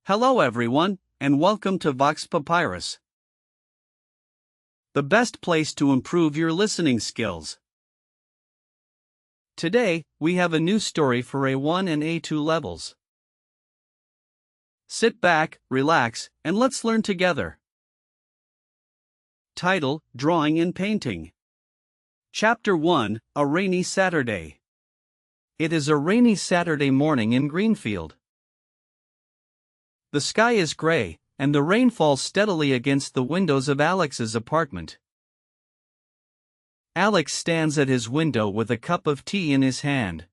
Hello everyone, and welcome to VoxPapyrus, the best place to improve your listening skills. Today, we have a new story for A1 and A2 levels. Sit back, relax, and let's learn together. Title: Drawing and Painting. Chapter 1: A Rainy Saturday. It is a rainy Saturday morning in Greenfield. The sky is gray, and the rain falls steadily against the windows of Alex's apartment. Alex stands at his window with a cup of tea in his hand.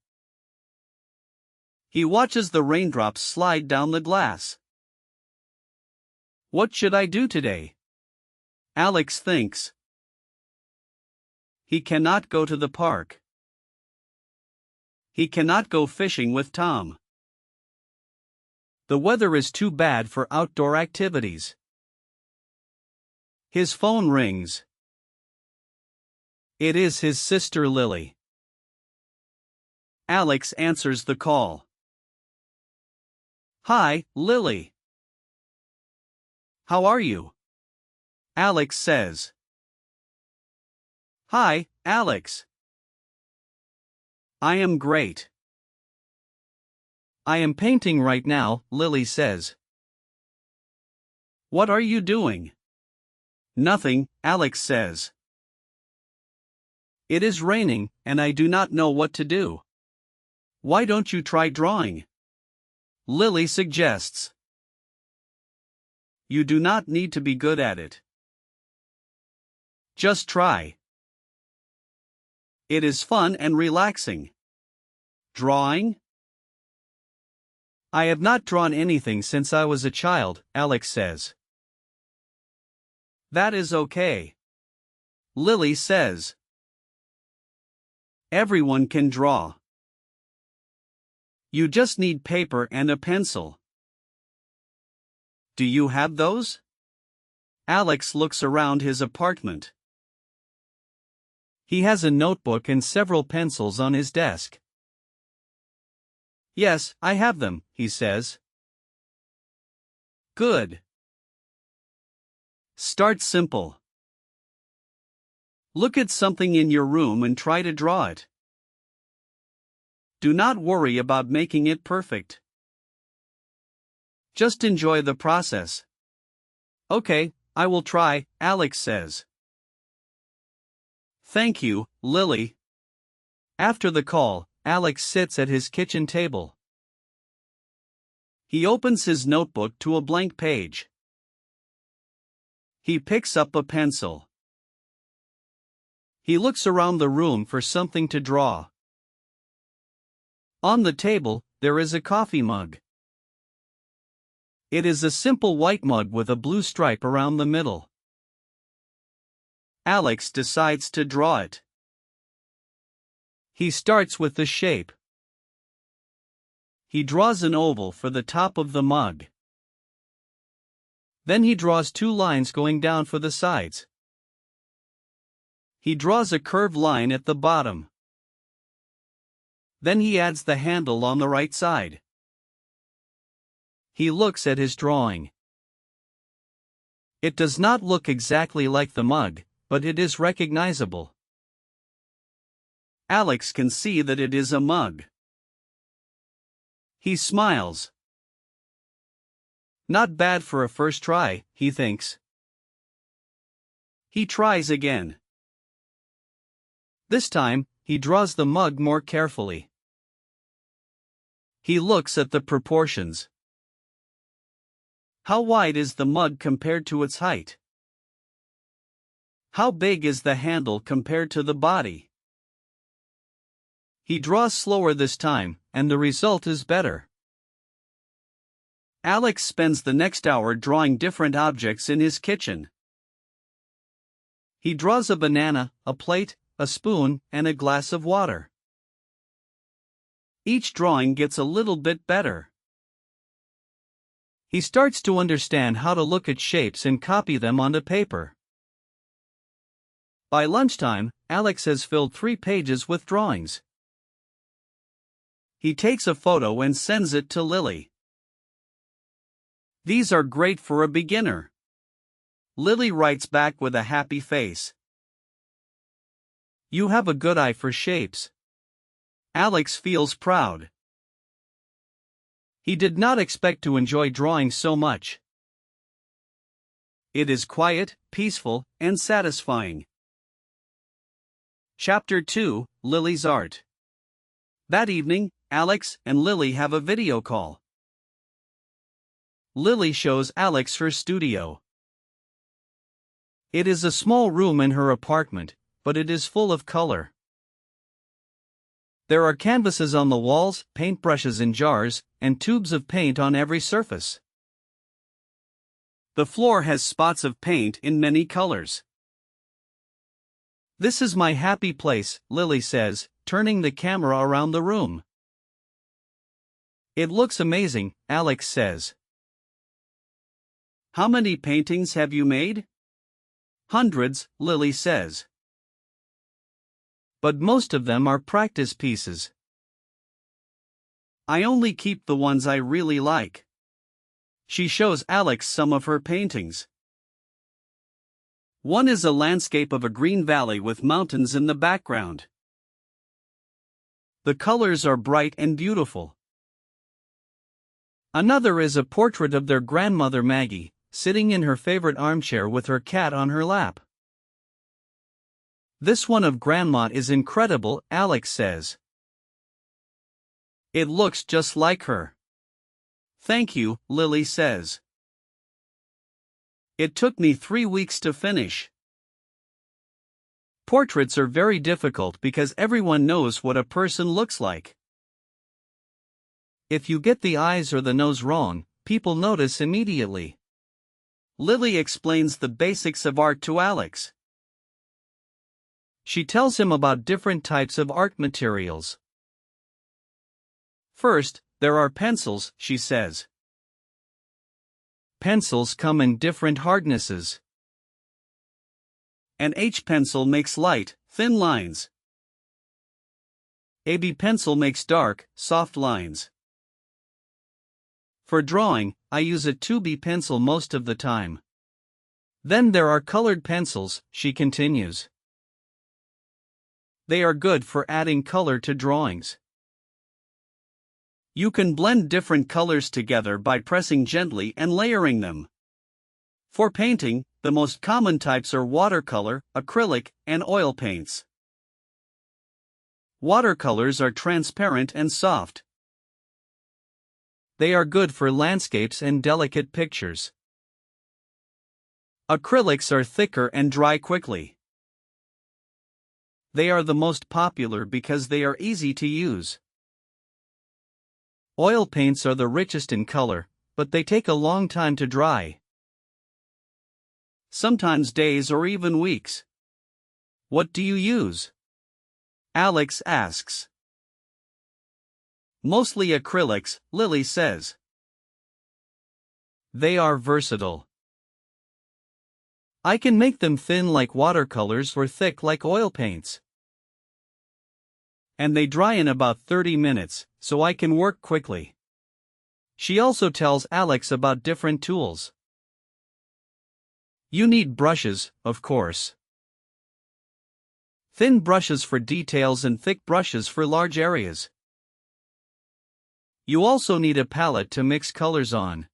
He watches the raindrops slide down the glass. What should I do today? Alex thinks. He cannot go to the park. He cannot go fishing with Tom. The weather is too bad for outdoor activities. His phone rings. It is his sister Lily. Alex answers the call. Hi, Lily. How are you? Alex says. Hi, Alex. I am great. I am painting right now, Lily says. What are you doing? Nothing, Alex says. It is raining, and I do not know what to do. Why don't you try drawing? Lily suggests. You do not need to be good at it. Just try. It is fun and relaxing. Drawing? I have not drawn anything since I was a child, Alex says. That is okay. Lily says. Everyone can draw. You just need paper and a pencil. Do you have those? Alex looks around his apartment. He has a notebook and several pencils on his desk. Yes, I have them, he says. Good. Start simple. Look at something in your room and try to draw it. Do not worry about making it perfect. Just enjoy the process. Okay, I will try, Alex says. Thank you, Lily. After the call, Alex sits at his kitchen table. He opens his notebook to a blank page. He picks up a pencil. He looks around the room for something to draw. On the table, there is a coffee mug. It is a simple white mug with a blue stripe around the middle. Alex decides to draw it. He starts with the shape. He draws an oval for the top of the mug. Then he draws two lines going down for the sides. He draws a curved line at the bottom. Then he adds the handle on the right side. He looks at his drawing. It does not look exactly like the mug, but it is recognizable. Alex can see that it is a mug. He smiles. Not bad for a first try, he thinks. He tries again. This time, he draws the mug more carefully. He looks at the proportions. How wide is the mug compared to its height? How big is the handle compared to the body? He draws slower this time, and the result is better. Alex spends the next hour drawing different objects in his kitchen. He draws a banana, a plate, a spoon, and a glass of water. Each drawing gets a little bit better. He starts to understand how to look at shapes and copy them onto paper. By lunchtime, Alex has filled 3 pages with drawings. He takes a photo and sends it to Lily. These are great for a beginner. Lily writes back with a happy face. You have a good eye for shapes. Alex feels proud. He did not expect to enjoy drawing so much. It is quiet, peaceful, and satisfying. Chapter 2, Lily's Art. That evening, Alex and Lily have a video call. Lily shows Alex her studio. It is a small room in her apartment, but it is full of color. There are canvases on the walls, paintbrushes in jars, and tubes of paint on every surface. The floor has spots of paint in many colors. This is my happy place, Lily says, turning the camera around the room. It looks amazing, Alex says. How many paintings have you made? Hundreds, Lily says. But most of them are practice pieces. I only keep the ones I really like. She shows Alex some of her paintings. One is a landscape of a green valley with mountains in the background. The colors are bright and beautiful. Another is a portrait of their grandmother Maggie, sitting in her favorite armchair with her cat on her lap. This one of Grandma is incredible, Alex says. It looks just like her. Thank you, Lily says. It took me 3 weeks to finish. Portraits are very difficult because everyone knows what a person looks like. If you get the eyes or the nose wrong, people notice immediately. Lily explains the basics of art to Alex. She tells him about different types of art materials. First, there are pencils, she says. Pencils come in different hardnesses. An H pencil makes light, thin lines. A B pencil makes dark, soft lines. For drawing, I use a 2B pencil most of the time. Then there are colored pencils, she continues. They are good for adding color to drawings. You can blend different colors together by pressing gently and layering them. For painting, the most common types are watercolor, acrylic, and oil paints. Watercolors are transparent and soft. They are good for landscapes and delicate pictures. Acrylics are thicker and dry quickly. They are the most popular because they are easy to use. Oil paints are the richest in color, but they take a long time to dry. Sometimes days or even weeks. What do you use? Alex asks. Mostly acrylics, Lily says. They are versatile. I can make them thin like watercolors or thick like oil paints. And they dry in about 30 minutes, so I can work quickly. She also tells Alex about different tools. You need brushes, of course. Thin brushes for details and thick brushes for large areas. You also need a palette to mix colors on.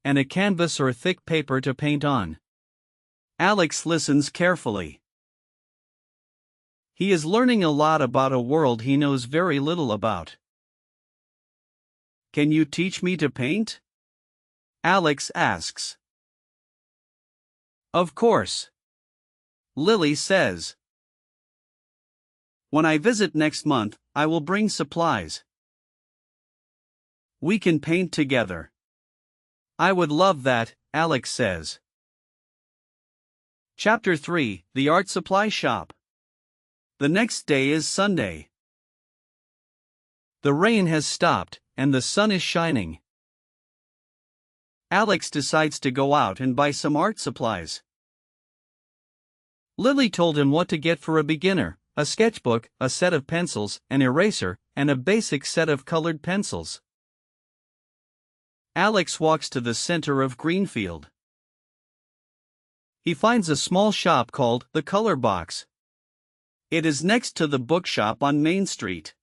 And a canvas or thick paper to paint on. Alex listens carefully. He is learning a lot about a world he knows very little about. Can you teach me to paint? Alex asks. Of course. Lily says. When I visit next month, I will bring supplies. We can paint together. I would love that, Alex says. Chapter 3, The Art Supply Shop. The next day is Sunday. The rain has stopped, and the sun is shining. Alex decides to go out and buy some art supplies. Lily told him what to get for a beginner: a sketchbook, a set of pencils, an eraser, and a basic set of colored pencils. Alex walks to the center of Greenfield. He finds a small shop called The Color Box. It is next to the bookshop on Main Street.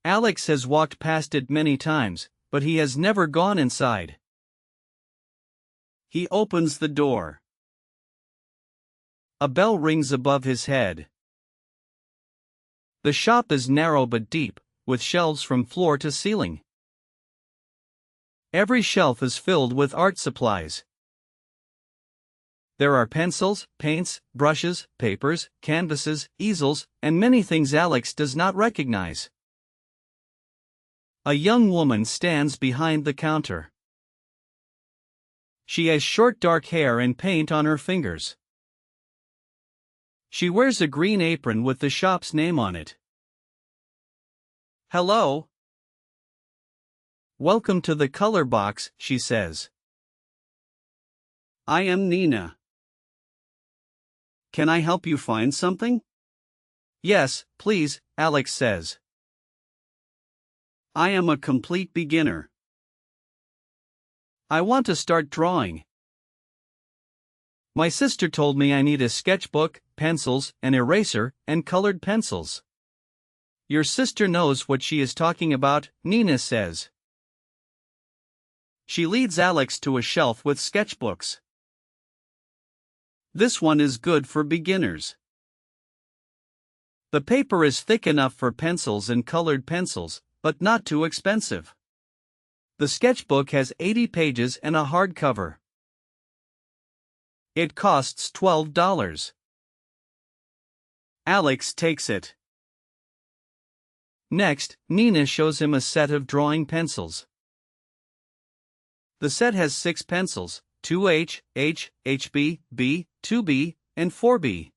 Alex has walked past it many times, but he has never gone inside. He opens the door. A bell rings above his head. The shop is narrow but deep, with shelves from floor to ceiling. Every shelf is filled with art supplies. There are pencils, paints, brushes, papers, canvases, easels, and many things Alex does not recognize. A young woman stands behind the counter. She has short dark hair and paint on her fingers. She wears a green apron with the shop's name on it. "Hello. Welcome to the Color Box," she says. "I am Nina. Can I help you find something?" "Yes, please," Alex says. "I am a complete beginner. I want to start drawing. My sister told me I need a sketchbook, pencils, an eraser, and colored pencils." "Your sister knows what she is talking about," Nina says. She leads Alex to a shelf with sketchbooks. "This one is good for beginners. The paper is thick enough for pencils and colored pencils, but not too expensive. The sketchbook has 80 pages and a hardcover. It costs $12. Alex takes it. Next, Nina shows him a set of drawing pencils. The set has 6 pencils, 2H, H, HB, B, 2B, and 4B.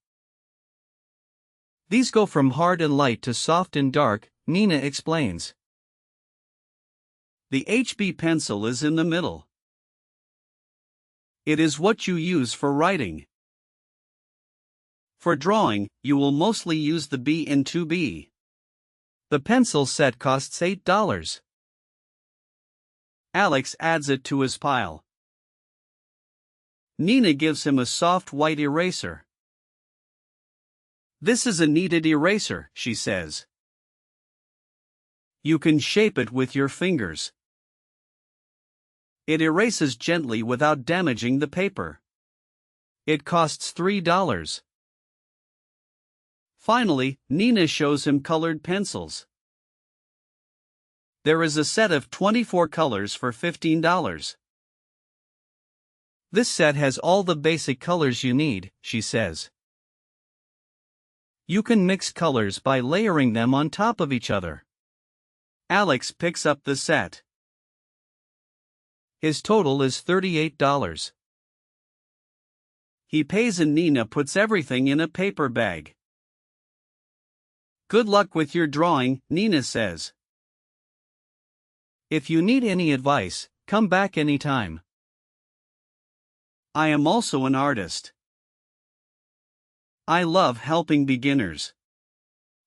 These go from hard and light to soft and dark, Nina explains. The HB pencil is in the middle. It is what you use for writing. For drawing, you will mostly use the B and 2B. The pencil set costs $8. Alex adds it to his pile. Nina gives him a soft white eraser. "This is a kneaded eraser," she says. "You can shape it with your fingers. It erases gently without damaging the paper. It costs $3. Finally, Nina shows him colored pencils. There is a set of 24 colors for $15. "This set has all the basic colors you need," she says. "You can mix colors by layering them on top of each other." Alex picks up the set. His total is $38. He pays and Nina puts everything in a paper bag. "Good luck with your drawing," Nina says. "If you need any advice, come back anytime. I am also an artist. I love helping beginners."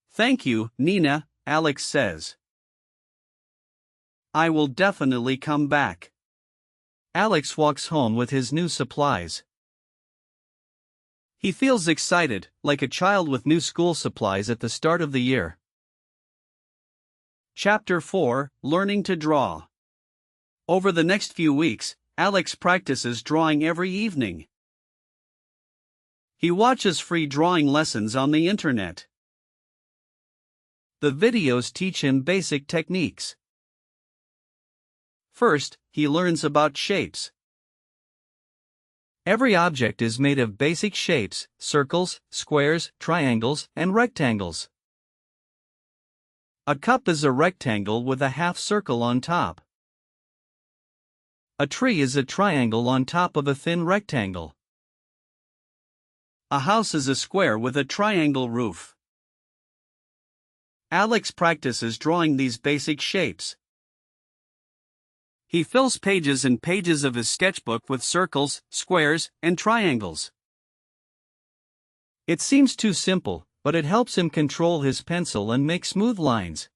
"Thank you, Nina," Alex says. "I will definitely come back." Alex walks home with his new supplies. He feels excited, like a child with new school supplies at the start of the year. Chapter 4: Learning to Draw. Over the next few weeks, Alex practices drawing every evening. He watches free drawing lessons on the internet. The videos teach him basic techniques. First, he learns about shapes. Every object is made of basic shapes: circles, squares, triangles, and rectangles. A cup is a rectangle with a half circle on top. A tree is a triangle on top of a thin rectangle. A house is a square with a triangle roof. Alex practices drawing these basic shapes. He fills pages and pages of his sketchbook with circles, squares, and triangles. It seems too simple, but it helps him control his pencil and make smooth lines.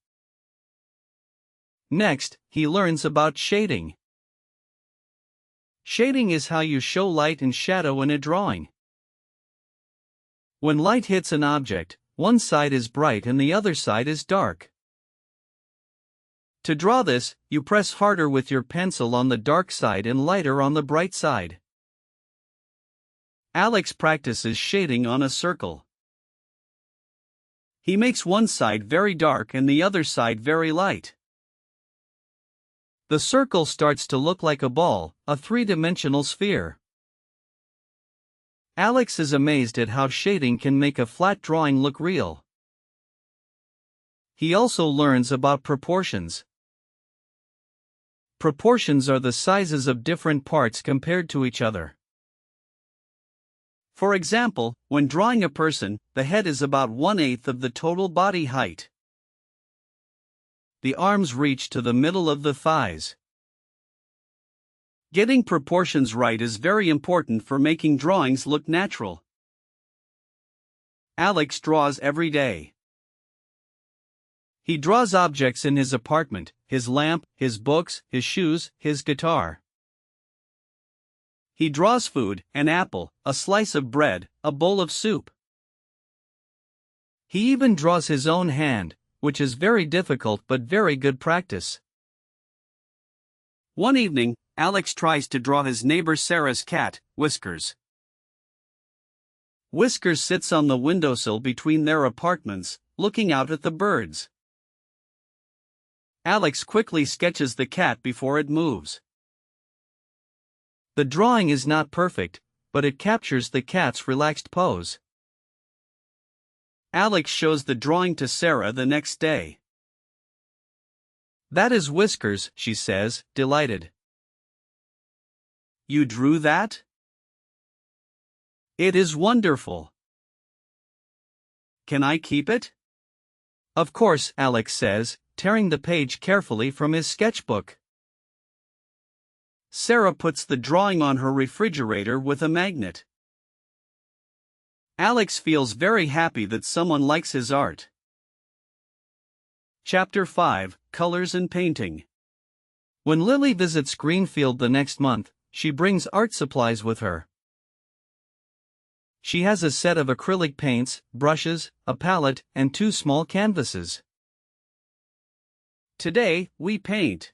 Next, he learns about shading. Shading is how you show light and shadow in a drawing. When light hits an object, one side is bright and the other side is dark. To draw this, you press harder with your pencil on the dark side and lighter on the bright side. Alex practices shading on a circle. He makes one side very dark and the other side very light. The circle starts to look like a ball, a three-dimensional sphere. Alex is amazed at how shading can make a flat drawing look real. He also learns about proportions. Proportions are the sizes of different parts compared to each other. For example, when drawing a person, the head is about 1/8 of the total body height. The arms reach to the middle of the thighs. Getting proportions right is very important for making drawings look natural. Alex draws every day. He draws objects in his apartment, his lamp, his books, his shoes, his guitar. He draws food, an apple, a slice of bread, a bowl of soup. He even draws his own hand, which is very difficult but very good practice. One evening, Alex tries to draw his neighbor Sarah's cat, Whiskers. Whiskers sits on the windowsill between their apartments, looking out at the birds. Alex quickly sketches the cat before it moves. The drawing is not perfect, but it captures the cat's relaxed pose. Alex shows the drawing to Sarah the next day. "That is Whiskers," she says, delighted. "You drew that? It is wonderful. Can I keep it?" "Of course," Alex says, tearing the page carefully from his sketchbook. Sarah puts the drawing on her refrigerator with a magnet. Alex feels very happy that someone likes his art. Chapter 5: Colors and Painting. When Lily visits Greenfield the next month, she brings art supplies with her. She has a set of acrylic paints, brushes, a palette, and 2 small canvases. "Today, we paint,"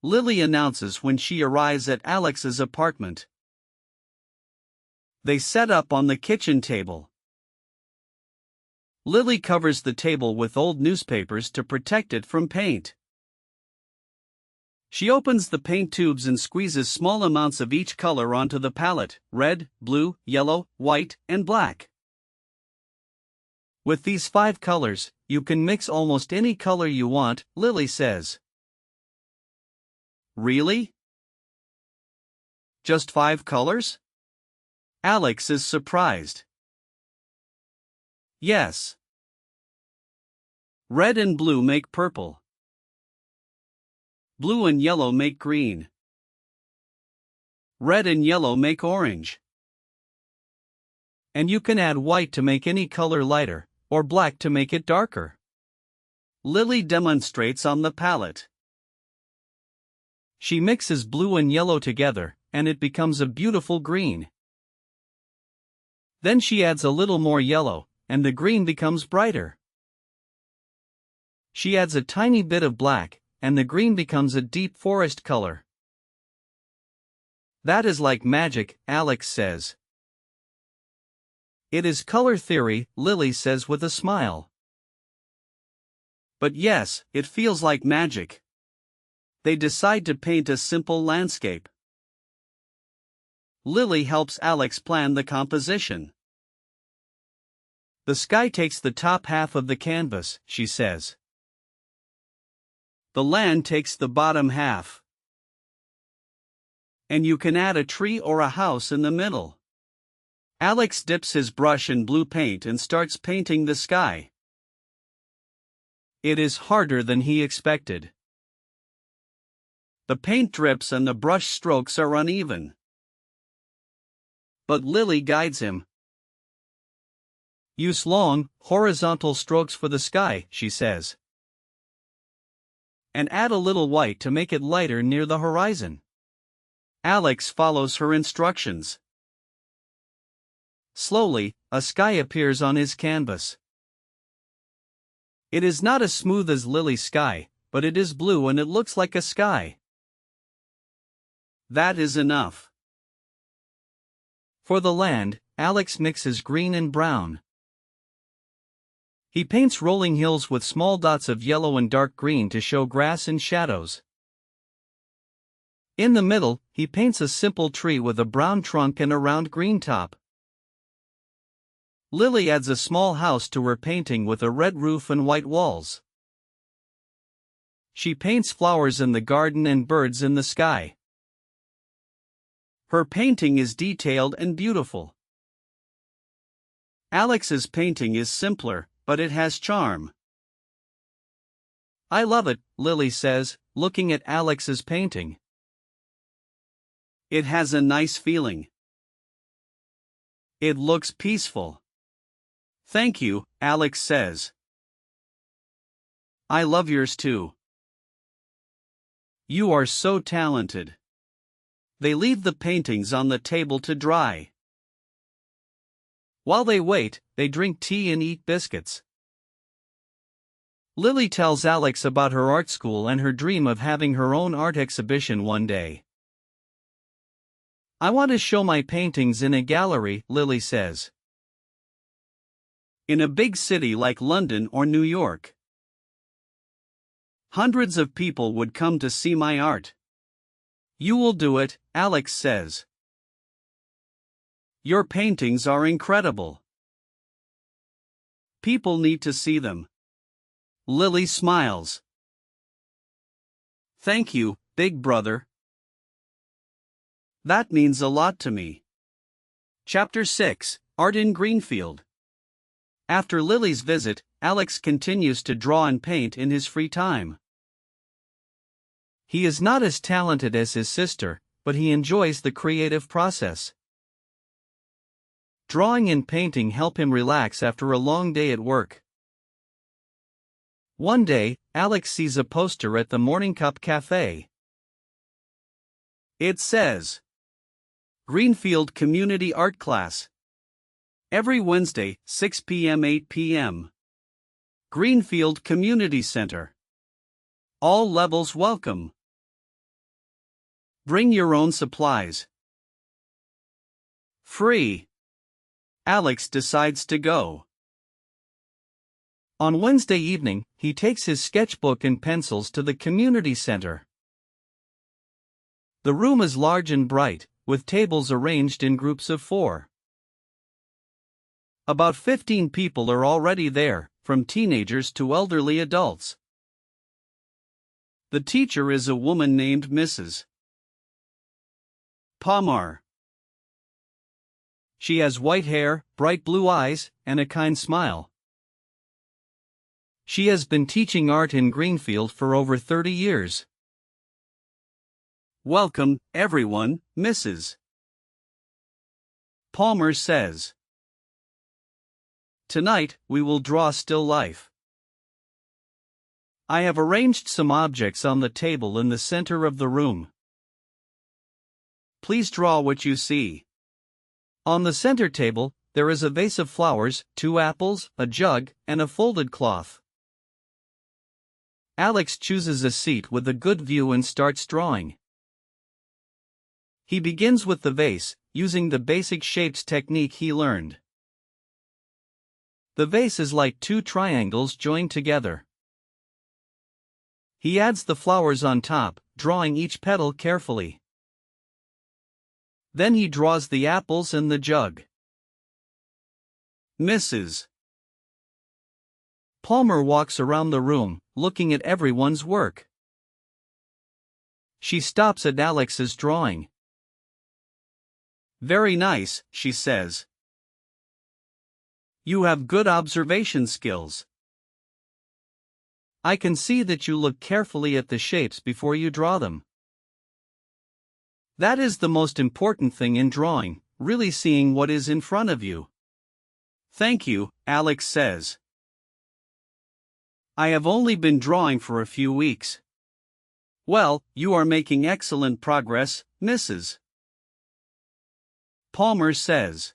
Lily announces when she arrives at Alex's apartment. They set up on the kitchen table. Lily covers the table with old newspapers to protect it from paint. She opens the paint tubes and squeezes small amounts of each color onto the palette: red, blue, yellow, white, and black. "With these 5 colors, you can mix almost any color you want," Lily says. "Really? Just 5 colors?" Alex is surprised. "Yes. Red and blue make purple. Blue and yellow make green. Red and yellow make orange. And you can add white to make any color lighter, or black to make it darker." Lily demonstrates on the palette. She mixes blue and yellow together, and it becomes a beautiful green. Then she adds a little more yellow, and the green becomes brighter. She adds a tiny bit of black, and the green becomes a deep forest color. "That is like magic," Alex says. "It is color theory," Lily says with a smile. "But yes, it feels like magic." They decide to paint a simple landscape. Lily helps Alex plan the composition. "The sky takes the top half of the canvas," she says. "The land takes the bottom half. And you can add a tree or a house in the middle." Alex dips his brush in blue paint and starts painting the sky. It is harder than he expected. The paint drips and the brush strokes are uneven. But Lily guides him. "Use long, horizontal strokes for the sky," she says. and add a little white to make it lighter near the horizon. Alex follows her instructions. Slowly, a sky appears on his canvas. It is not as smooth as Lily's sky, but it is blue and it looks like a sky. That is enough. For the land, Alex mixes green and brown. He paints rolling hills with small dots of yellow and dark green to show grass and shadows. In the middle, he paints a simple tree with a brown trunk and a round green top. Lily adds a small house to her painting with a red roof and white walls. She paints flowers in the garden and birds in the sky. Her painting is detailed and beautiful. Alex's painting is simpler, but it has charm. I love it, Lily says, looking at Alex's painting. It has a nice feeling. It looks peaceful. Thank you, Alex says. I love yours too. You are so talented. They leave the paintings on the table to dry. While they wait, they drink tea and eat biscuits. Lily tells Alex about her art school and her dream of having her own art exhibition one day. I want to show my paintings in a gallery, Lily says. In a big city like London or New York. Hundreds of people would come to see my art. You will do it, Alex says. Your paintings are incredible. People need to see them. Lily smiles. Thank you, big brother. That means a lot to me. Chapter 6, Art in Greenfield. After Lily's visit, Alex continues to draw and paint in his free time. He is not as talented as his sister, but he enjoys the creative process. Drawing and painting help him relax after a long day at work. One day, Alex sees a poster at the Morning Cup Cafe. It says, Greenfield Community Art Class. Every Wednesday, 6 p.m. 8 p.m. Greenfield Community Center. All levels welcome. Bring your own supplies. Free. Alex decides to go. On Wednesday evening, he takes his sketchbook and pencils to the community center. The room is large and bright, with tables arranged in groups of 4. About 15 people are already there, from teenagers to elderly adults. The teacher is a woman named Mrs. Palmer. She has white hair, bright blue eyes, and a kind smile. She has been teaching art in Greenfield for over 30 years. Welcome, everyone, Mrs. Palmer says. Tonight, we will draw still life. I have arranged some objects on the table in the center of the room. Please draw what you see. On the center table, there is a vase of flowers, 2 apples, a jug, and a folded cloth. Alex chooses a seat with a good view and starts drawing. He begins with the vase, using the basic shapes technique he learned. The vase is like 2 triangles joined together. He adds the flowers on top, drawing each petal carefully. Then he draws the apples and the jug. Mrs. Palmer walks around the room, looking at everyone's work. She stops at Alex's drawing. Very nice, she says. You have good observation skills. I can see that you look carefully at the shapes before you draw them. That is the most important thing in drawing, really seeing what is in front of you. Thank you, Alex says. I have only been drawing for a few weeks. Well, you are making excellent progress, Mrs. Palmer says.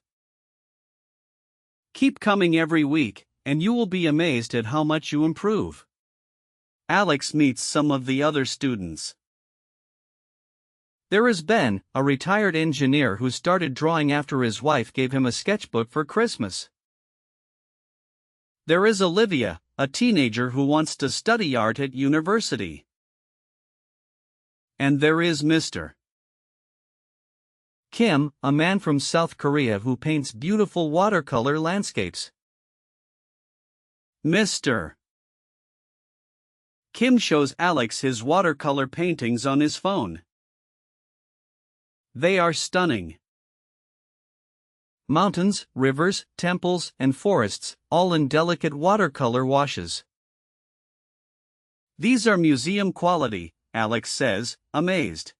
Keep coming every week, and you will be amazed at how much you improve. Alex meets some of the other students. There is Ben, a retired engineer who started drawing after his wife gave him a sketchbook for Christmas. There is Olivia, a teenager who wants to study art at university. And there is Mr. Kim, a man from South Korea who paints beautiful watercolor landscapes. Mr. Kim shows Alex his watercolor paintings on his phone. They are stunning. Mountains, rivers, temples, and forests, all in delicate watercolor washes. These are museum quality, Alex says, amazed.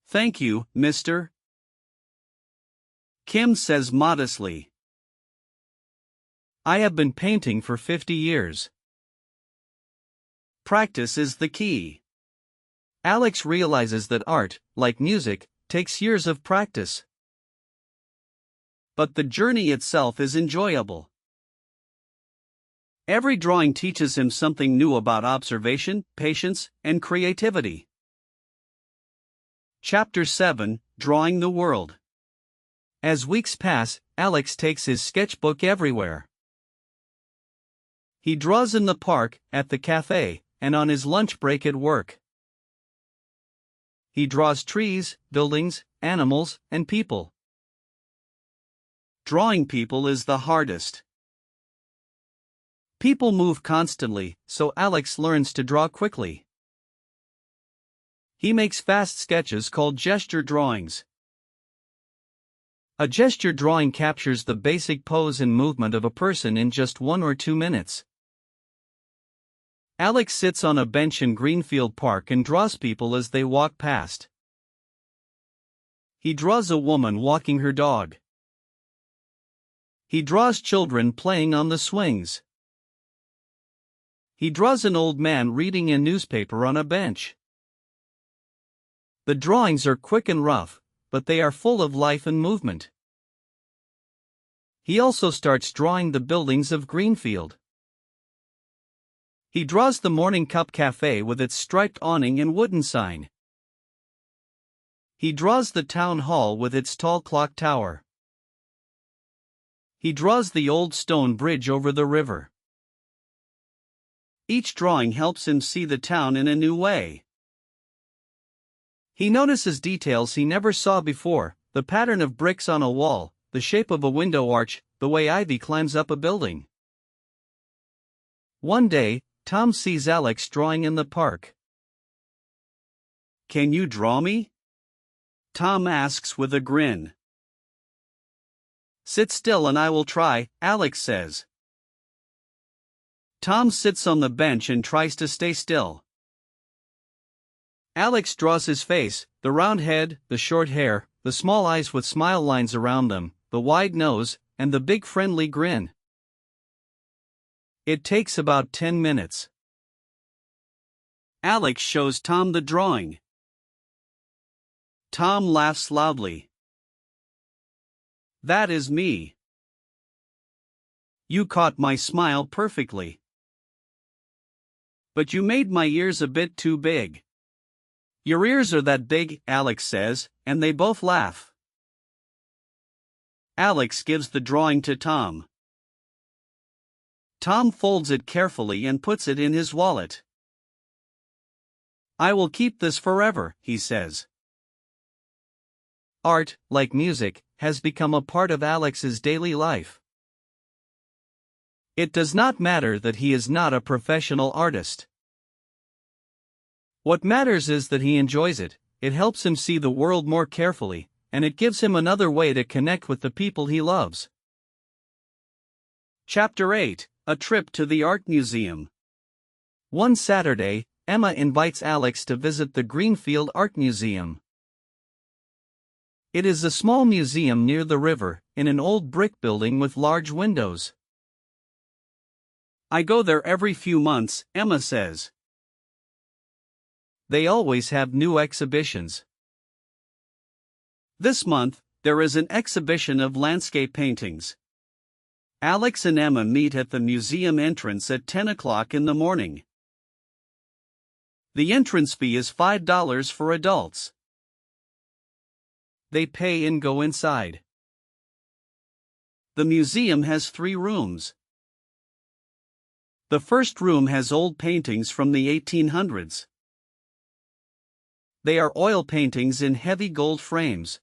Thank you, Mr. Kim says modestly. I have been painting for 50 years. Practice is the key. Alex realizes that art, like music, takes years of practice. But the journey itself is enjoyable. Every drawing teaches him something new about observation, patience, and creativity. Chapter 7, Drawing the World. As weeks pass, Alex takes his sketchbook everywhere. He draws in the park, at the cafe, and on his lunch break at work. He draws trees, buildings, animals, and people. Drawing people is the hardest. People move constantly, so Alex learns to draw quickly. He makes fast sketches called gesture drawings. A gesture drawing captures the basic pose and movement of a person in just 1 or 2 minutes. Alex sits on a bench in Greenfield Park and draws people as they walk past. He draws a woman walking her dog. He draws children playing on the swings. He draws an old man reading a newspaper on a bench. The drawings are quick and rough, but they are full of life and movement. He also starts drawing the buildings of Greenfield. He draws the Morning Cup Cafe with its striped awning and wooden sign. He draws the town hall with its tall clock tower. He draws the old stone bridge over the river. Each drawing helps him see the town in a new way. He notices details he never saw before, the pattern of bricks on a wall, the shape of a window arch, the way ivy climbs up a building. One day, Tom sees Alex drawing in the park. Can you draw me? Tom asks with a grin. Sit still and I will try, Alex says. Tom sits on the bench and tries to stay still. Alex draws his face, the round head, the short hair, the small eyes with smile lines around them, the wide nose, and the big friendly grin. It takes about 10 minutes. Alex shows Tom the drawing. Tom laughs loudly. That is me. You caught my smile perfectly. But you made my ears a bit too big. Your ears are that big, Alex says, and they both laugh. Alex gives the drawing to Tom. Tom folds it carefully and puts it in his wallet. I will keep this forever, he says. Art, like music, has become a part of Alex's daily life. It does not matter that he is not a professional artist. What matters is that he enjoys it, it helps him see the world more carefully, and it gives him another way to connect with the people he loves. Chapter 8, A Trip to the Art Museum. One Saturday, Emma invites Alex to visit the Greenfield Art Museum. It is a small museum near the river, in an old brick building with large windows. I go there every few months, Emma says. They always have new exhibitions. This month, there is an exhibition of landscape paintings. Alex and Emma meet at the museum entrance at 10 o'clock in the morning. The entrance fee is $5 for adults. They pay and go inside. The museum has 3 rooms. The first room has old paintings from the 1800s. They are oil paintings in heavy gold frames.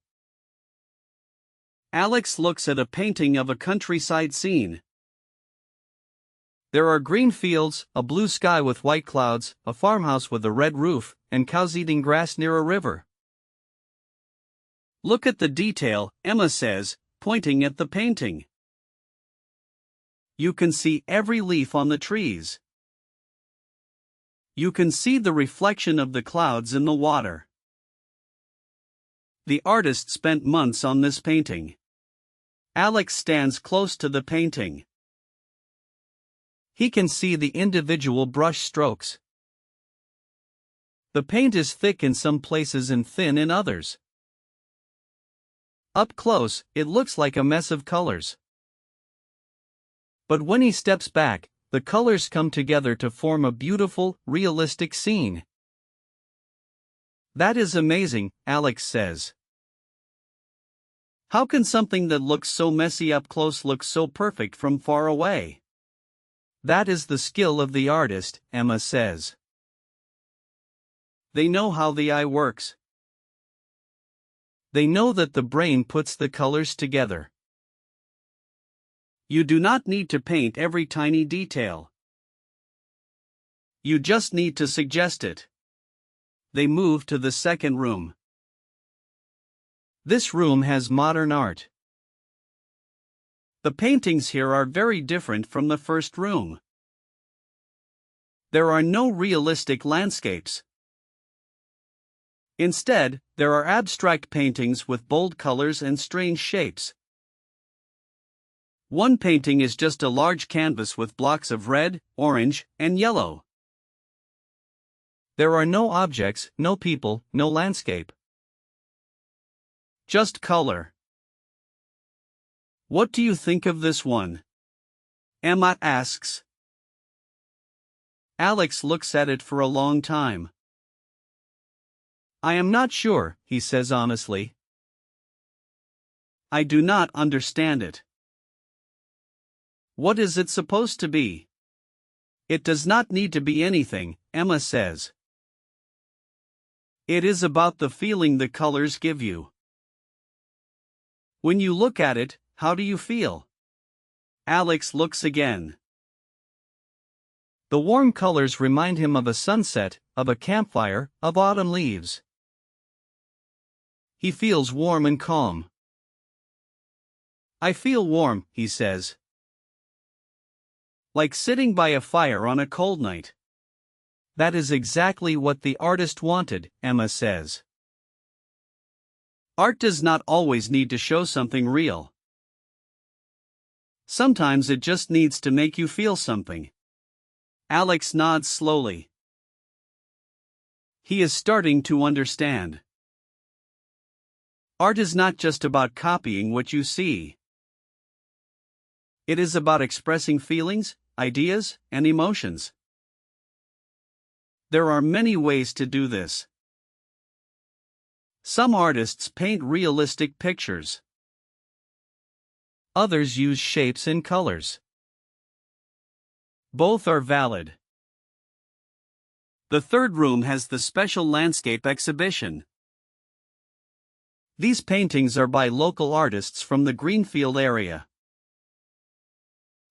Alex looks at a painting of a countryside scene. There are green fields, a blue sky with white clouds, a farmhouse with a red roof, and cows eating grass near a river. Look at the detail, Emma says, pointing at the painting. You can see every leaf on the trees. You can see the reflection of the clouds in the water. The artist spent months on this painting. Alex stands close to the painting. He can see the individual brush strokes. The paint is thick in some places and thin in others. Up close, it looks like a mess of colors. But when he steps back, the colors come together to form a beautiful, realistic scene. That is amazing, Alex says. How can something that looks so messy up close look so perfect from far away? That is the skill of the artist, Emma says. They know how the eye works. They know that the brain puts the colors together. You do not need to paint every tiny detail. You just need to suggest it. They move to the second room. This room has modern art. The paintings here are very different from the first room. There are no realistic landscapes. Instead, there are abstract paintings with bold colors and strange shapes. One painting is just a large canvas with blocks of red, orange, and yellow. There are no objects, no people, no landscape. Just color. What do you think of this one? Emma asks. Alex looks at it for a long time. I am not sure, he says honestly. I do not understand it. What is it supposed to be? It does not need to be anything, Emma says. It is about the feeling the colors give you. When you look at it, how do you feel? Alex looks again. The warm colors remind him of a sunset, of a campfire, of autumn leaves. He feels warm and calm. I feel warm, he says. Like sitting by a fire on a cold night. That is exactly what the artist wanted, Emma says. Art does not always need to show something real. Sometimes it just needs to make you feel something. Alex nods slowly. He is starting to understand. Art is not just about copying what you see. It is about expressing feelings, ideas, and emotions. There are many ways to do this. Some artists paint realistic pictures. Others use shapes and colors. Both are valid. The third room has the special landscape exhibition. These paintings are by local artists from the Greenfield area.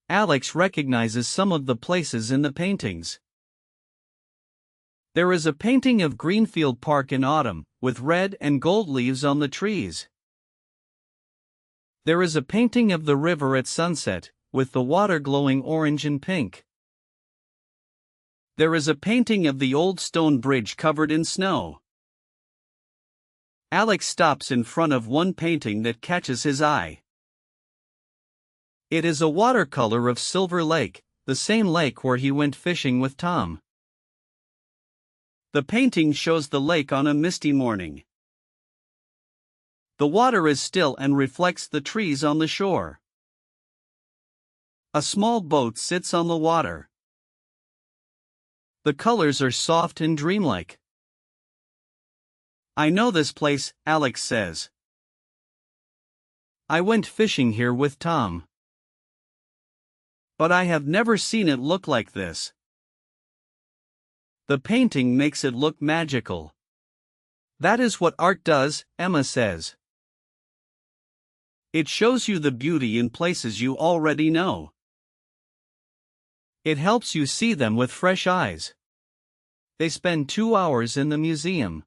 Alex recognizes some of the places in the paintings. There is a painting of Greenfield Park in autumn, with red and gold leaves on the trees. There is a painting of the river at sunset, with the water glowing orange and pink. There is a painting of the old stone bridge covered in snow. Alex stops in front of one painting that catches his eye. It is a watercolor of Silver Lake, the same lake where he went fishing with Tom. The painting shows the lake on a misty morning. The water is still and reflects the trees on the shore. A small boat sits on the water. The colors are soft and dreamlike. I know this place, Alex says. I went fishing here with Tom. But I have never seen it look like this. The painting makes it look magical. That is what art does, Emma says. It shows you the beauty in places you already know. It helps you see them with fresh eyes. They spend 2 hours in the museum.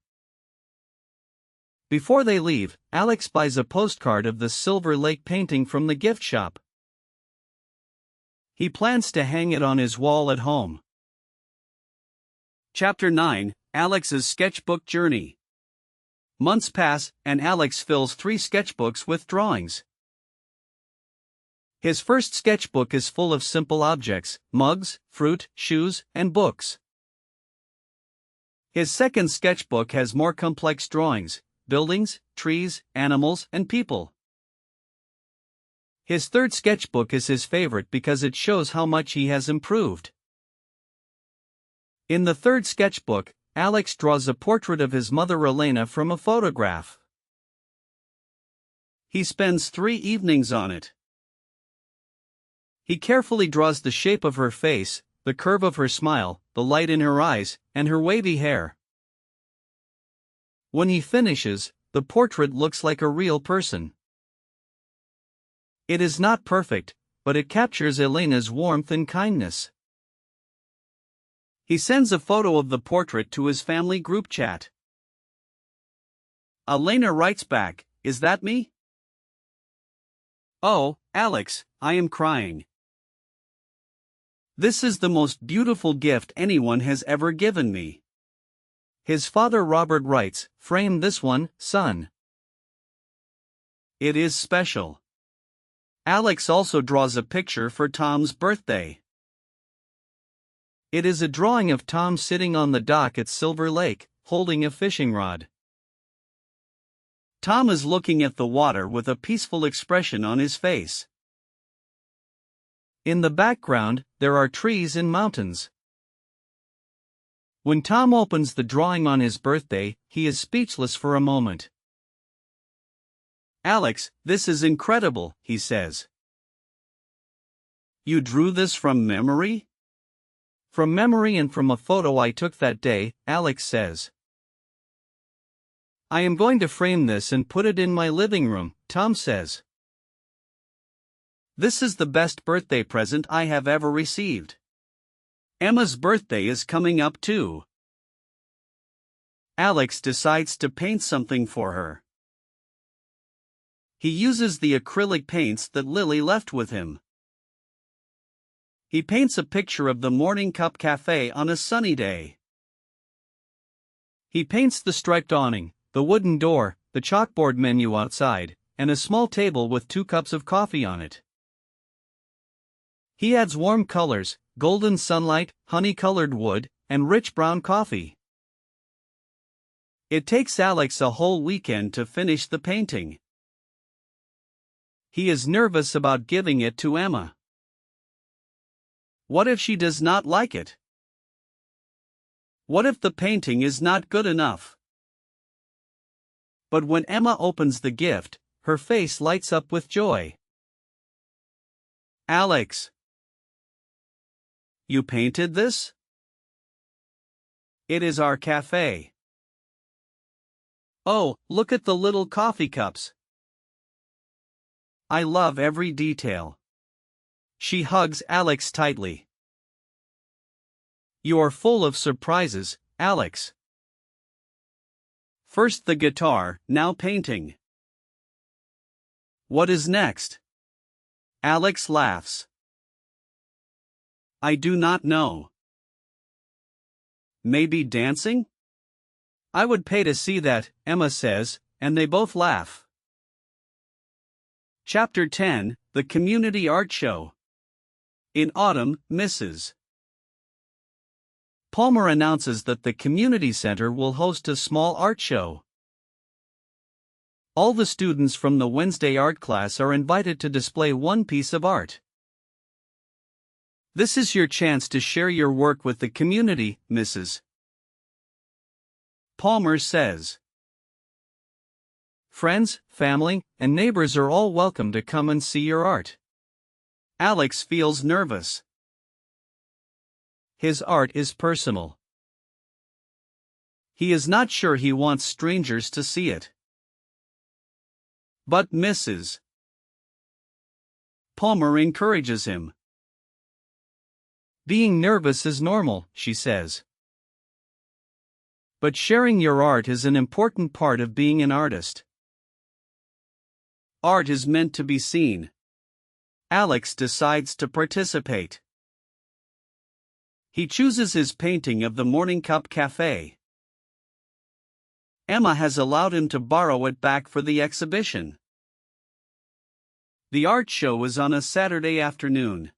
Before they leave, Alex buys a postcard of the Silver Lake painting from the gift shop. He plans to hang it on his wall at home. Chapter 9, Alex's Sketchbook Journey. Months pass, and Alex fills 3 sketchbooks with drawings. His first sketchbook is full of simple objects: mugs, fruit, shoes, and books. His second sketchbook has more complex drawings: buildings, trees, animals, and people. His third sketchbook is his favorite because it shows how much he has improved. In the third sketchbook, Alex draws a portrait of his mother Elena from a photograph. He spends 3 evenings on it. He carefully draws the shape of her face, the curve of her smile, the light in her eyes, and her wavy hair. When he finishes, the portrait looks like a real person. It is not perfect, but it captures Elena's warmth and kindness. He sends a photo of the portrait to his family group chat. Elena writes back, "Is that me?" "Oh, Alex, I am crying. This is the most beautiful gift anyone has ever given me." His father Robert writes, "Frame this one, son. It is special." Alex also draws a picture for Tom's birthday. It is a drawing of Tom sitting on the dock at Silver Lake, holding a fishing rod. Tom is looking at the water with a peaceful expression on his face. In the background, there are trees and mountains. When Tom opens the drawing on his birthday, he is speechless for a moment. "Alex, this is incredible," he says. "You drew this from memory?" "From memory and from a photo I took that day," Alex says. "I am going to frame this and put it in my living room," Tom says. "This is the best birthday present I have ever received. Emma's birthday is coming up too." Alex decides to paint something for her. He uses the acrylic paints that Lily left with him. He paints a picture of the Morning Cup Cafe on a sunny day. He paints the striped awning, the wooden door, the chalkboard menu outside, and a small table with 2 cups of coffee on it. He adds warm colors: golden sunlight, honey-colored wood, and rich brown coffee. It takes Alex a whole weekend to finish the painting. He is nervous about giving it to Emma. What if she does not like it? What if the painting is not good enough? But when Emma opens the gift, her face lights up with joy. "Alex, you painted this?" "It is our cafe." "Oh, look at the little coffee cups. I love every detail." She hugs Alex tightly. "You are full of surprises, Alex." First the guitar, now painting. What is next? Alex laughs. I do not know. Maybe dancing? I would pay to see that, Emma says, and they both laugh. Chapter 10, The Community Art Show. In autumn, Mrs. Palmer announces that the community center will host a small art show. All the students from the Wednesday art class are invited to display one piece of art. This is your chance to share your work with the community, Mrs. Palmer says. Friends, family, and neighbors are all welcome to come and see your art. Alex feels nervous. His art is personal. He is not sure he wants strangers to see it. But Mrs. Palmer encourages him. Being nervous is normal, she says. But sharing your art is an important part of being an artist. Art is meant to be seen. Alex decides to participate. He chooses his painting of the Morning Cup Cafe. Emma has allowed him to borrow it back for the exhibition. The art show is on a Saturday afternoon.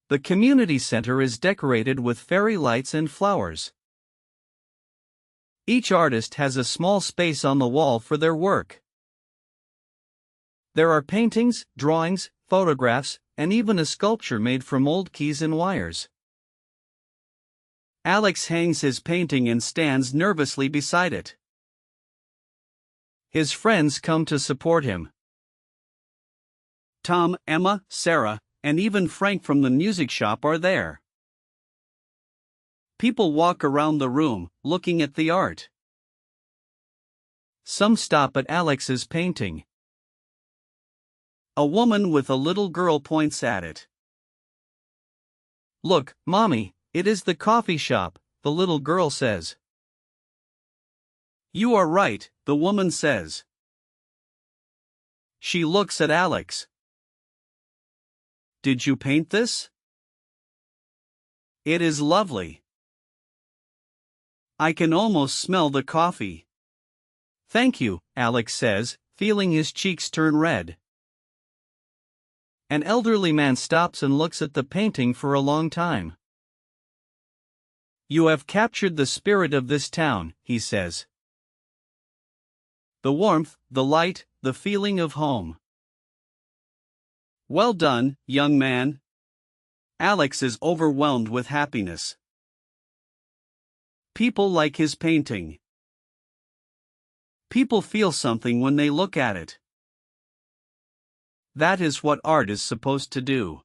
The community center is decorated with fairy lights and flowers. Each artist has a small space on the wall for their work. There are paintings, drawings, photographs, and even a sculpture made from old keys and wires. Alex hangs his painting and stands nervously beside it. His friends come to support him. Tom, Emma, Sarah, and even Frank from the music shop are there. People walk around the room, looking at the art. Some stop at Alex's painting. A woman with a little girl points at it. Look, Mommy, it is the coffee shop, the little girl says. You are right, the woman says. She looks at Alex. Did you paint this? It is lovely. I can almost smell the coffee. Thank you, Alex says, feeling his cheeks turn red. An elderly man stops and looks at the painting for a long time. You have captured the spirit of this town, he says. The warmth, the light, the feeling of home. Well done, young man. Alex is overwhelmed with happiness. People like his painting. People feel something when they look at it. That is what art is supposed to do.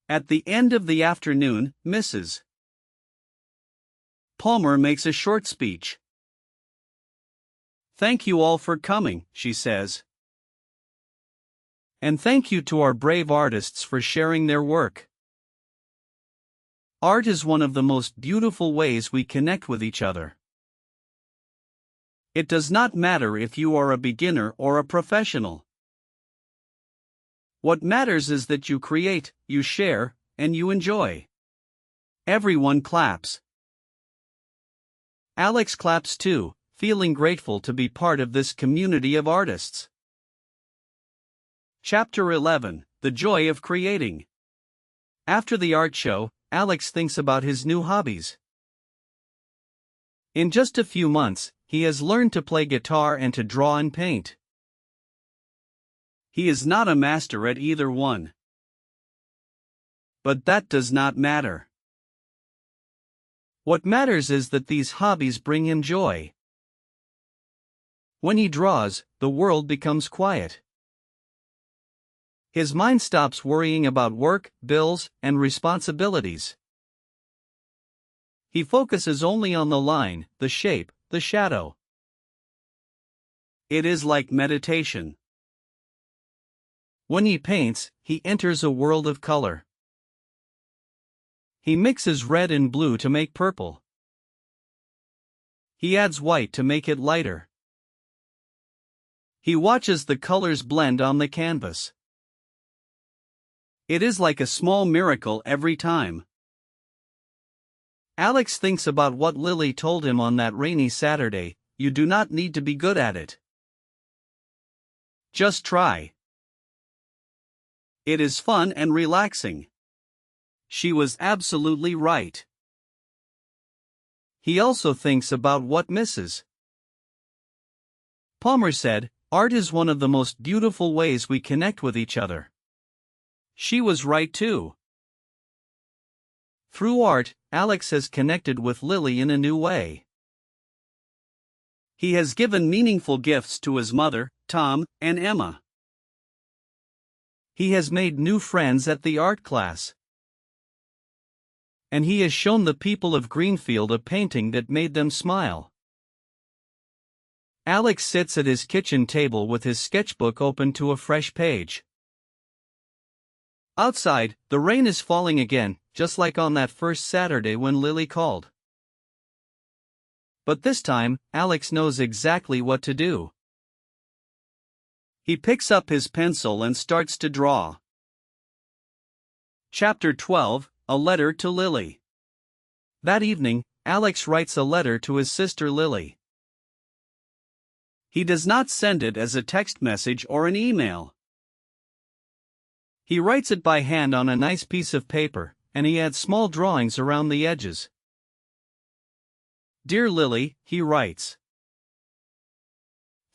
At the end of the afternoon, Mrs. Palmer makes a short speech. Thank you all for coming, she says. And thank you to our brave artists for sharing their work. Art is one of the most beautiful ways we connect with each other. It does not matter if you are a beginner or a professional. What matters is that you create, you share, and you enjoy. Everyone claps. Alex claps too, feeling grateful to be part of this community of artists. Chapter 11: The Joy of Creating. After the art show, Alex thinks about his new hobbies. In just a few months, he has learned to play guitar and to draw and paint. He is not a master at either one. But that does not matter. What matters is that these hobbies bring him joy. When he draws, the world becomes quiet. His mind stops worrying about work, bills, and responsibilities. He focuses only on the line, the shape, the shadow. It is like meditation. When he paints, he enters a world of color. He mixes red and blue to make purple. He adds white to make it lighter. He watches the colors blend on the canvas. It is like a small miracle every time. Alex thinks about what Lily told him on that rainy Saturday: you do not need to be good at it. Just try. It is fun and relaxing. She was absolutely right. He also thinks about what Mrs. Palmer said, art is one of the most beautiful ways we connect with each other. She was right too. Through art, Alex has connected with Lily in a new way. He has given meaningful gifts to his mother, Tom, and Emma. He has made new friends at the art class. And he has shown the people of Greenfield a painting that made them smile. Alex sits at his kitchen table with his sketchbook open to a fresh page. Outside, the rain is falling again, just like on that first Saturday when Lily called. But this time, Alex knows exactly what to do. He picks up his pencil and starts to draw. Chapter 12, A Letter to Lily. That evening, Alex writes a letter to his sister Lily. He does not send it as a text message or an email. He writes it by hand on a nice piece of paper, and he adds small drawings around the edges. Dear Lily, he writes.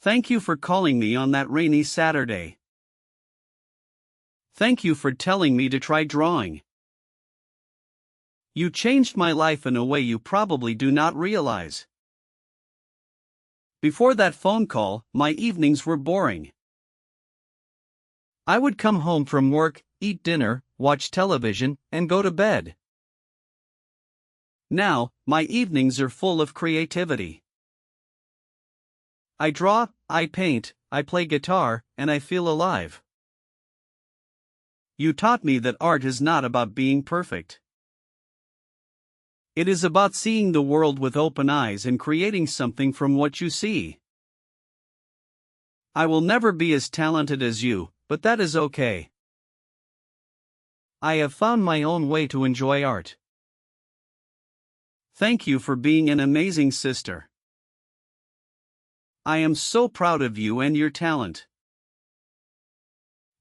Thank you for calling me on that rainy Saturday. Thank you for telling me to try drawing. You changed my life in a way you probably do not realize. Before that phone call, my evenings were boring. I would come home from work, eat dinner, watch television, and go to bed. Now, my evenings are full of creativity. I draw, I paint, I play guitar, and I feel alive. You taught me that art is not about being perfect. It is about seeing the world with open eyes and creating something from what you see. I will never be as talented as you, but that is okay. I have found my own way to enjoy art. Thank you for being an amazing sister. I am so proud of you and your talent.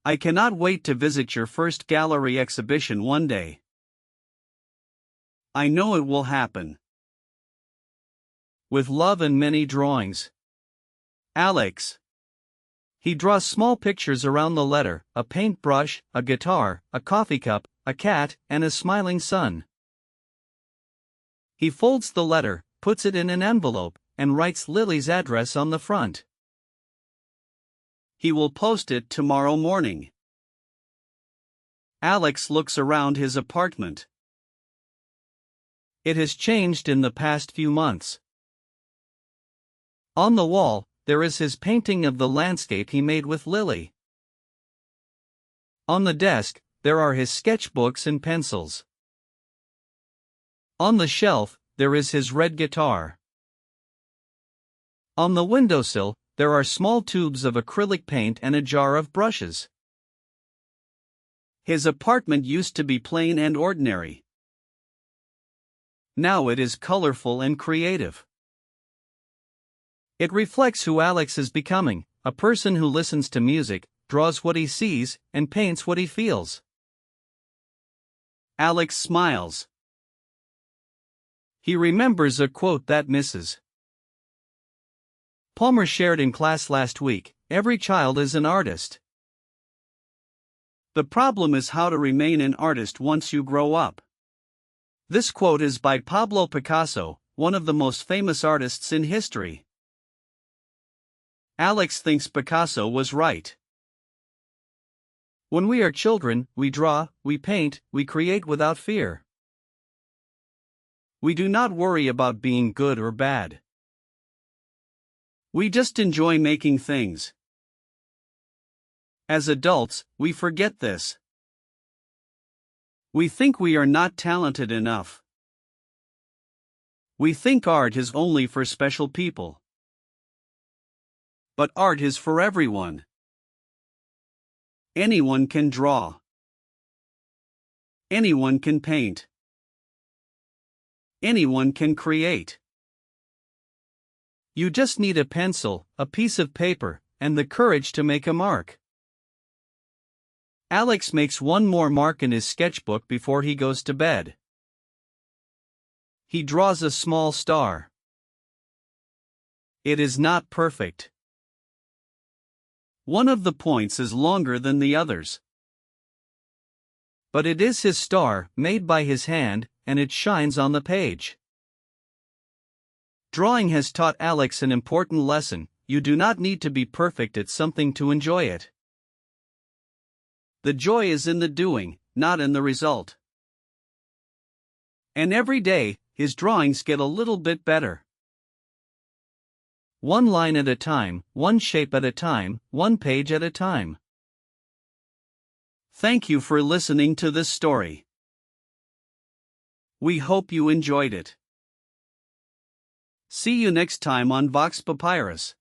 I cannot wait to visit your first gallery exhibition one day. I know it will happen. With love and many drawings. Alex. He draws small pictures around the letter, a paintbrush, a guitar, a coffee cup, a cat, and a smiling sun. He folds the letter, puts it in an envelope, and writes Lily's address on the front. He will post it tomorrow morning. Alex looks around his apartment. It has changed in the past few months. On the wall, there is his painting of the landscape he made with Lily. On the desk, there are his sketchbooks and pencils. On the shelf, there is his red guitar. On the windowsill, there are small tubes of acrylic paint and a jar of brushes. His apartment used to be plain and ordinary. Now it is colorful and creative. It reflects who Alex is becoming, a person who listens to music, draws what he sees, and paints what he feels. Alex smiles. He remembers a quote that Mrs. Palmer shared in class last week, "Every child is an artist." The problem is how to remain an artist once you grow up. This quote is by Pablo Picasso, one of the most famous artists in history. Alex thinks Picasso was right. When we are children, we draw, we paint, we create without fear. We do not worry about being good or bad. We just enjoy making things. As adults, we forget this. We think we are not talented enough. We think art is only for special people. But art is for everyone. Anyone can draw. Anyone can paint. Anyone can create. You just need a pencil, a piece of paper, and the courage to make a mark. Alex makes one more mark in his sketchbook before he goes to bed. He draws a small star. It is not perfect. One of the points is longer than the others. But it is his star, made by his hand, and it shines on the page. Drawing has taught Alex an important lesson: you do not need to be perfect at something to enjoy it. The joy is in the doing, not in the result. And every day, his drawings get a little bit better. One line at a time, one shape at a time, one page at a time. Thank you for listening to this story. We hope you enjoyed it. See you next time on VoxPapyrus.